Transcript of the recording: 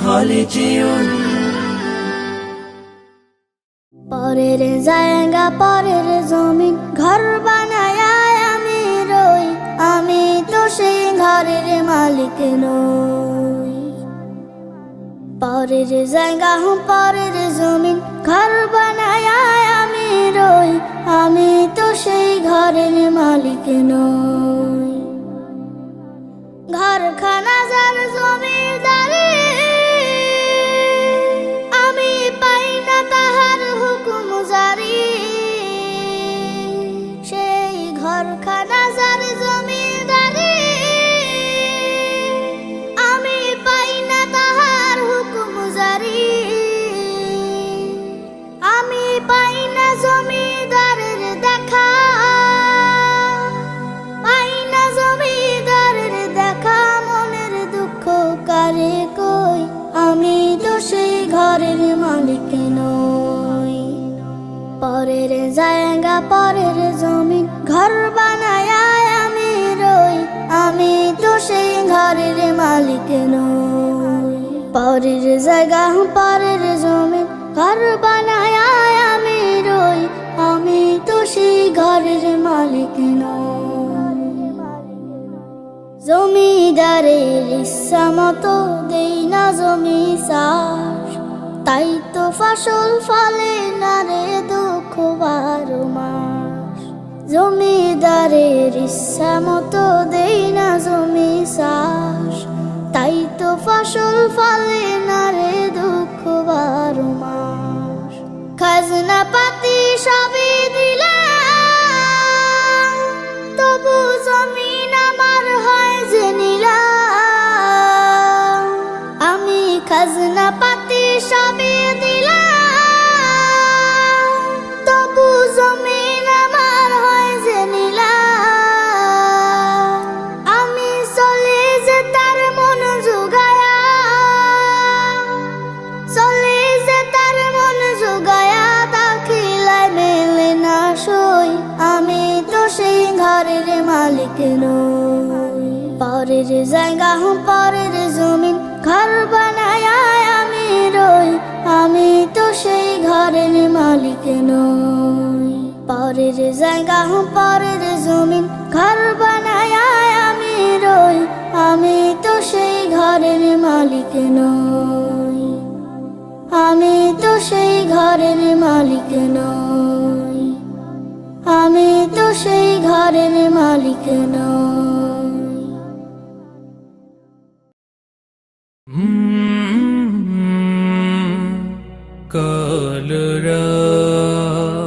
خالدون পরের জায়গা পরের জমিন ঘর বানায় আমি রই, আমি তো সেই ঘরের মালিক নই। পরের জায়গা পরের জমিন ঘর বানায় আমি রই, আমি তো সেই ঘরের মালিক নই। ঘরখানা যার জমিদারি, আমি পাই না তাহার হুকুম জারি। সেই ঘরখানা যার জমিদারি, আমি পাই না তাহার হুকুম জারি। আমি পাই না জমিদারের দেখা, পাই না জমিদারের দেখা। মনের দুঃখ কারে কই, আমি তো সেই ঘরের মালিক নই। পরের জায়গা পরের জমিন ঘর বানায় আমি রই, আমি তো সেই ঘরের মালিক নই। পরের জায়গা পরের জমিন ঘর বানায় আমি রই, আমি তো সেই ঘরের মালিক নই। জমিদারের ইচ্ছা মতো দেই না জমি চাষ, তাই তো ফসল ফলে না রে দুঃখ 12 মাস। জমিদারের ইচ্ছা মতো দেই না জমি চাষ, তাই তো ফসল ফলে না রে দুঃখ 12 মাস। খাজনা পাতি সবই দিলাম, তবু জমিন আমার হয় যে নিলাম। আমি খাজনা পাতি সবই দিলাম, তবু জমিন আমার হয় যে নিলাম। আমি চলে যে তার মন জোগায়া, চলে যে তার মন জোগায়া, দাখিলায় মেলে না সই, আমি তো সেই ঘরের মালিক নই। পরের জায়গা পরের জমিন ঘর বানায় আমি রই, আমি তো সেই ঘরের মালিক নই। পরের জায়গা পরের জমিন ঘর বানায় আমি রই, আমি তো সেই ঘরের মালিক নই। আমি তো সেই ঘরের মালিক নই, আমি তো সেই ঘরের মালিক নই। কাল রাত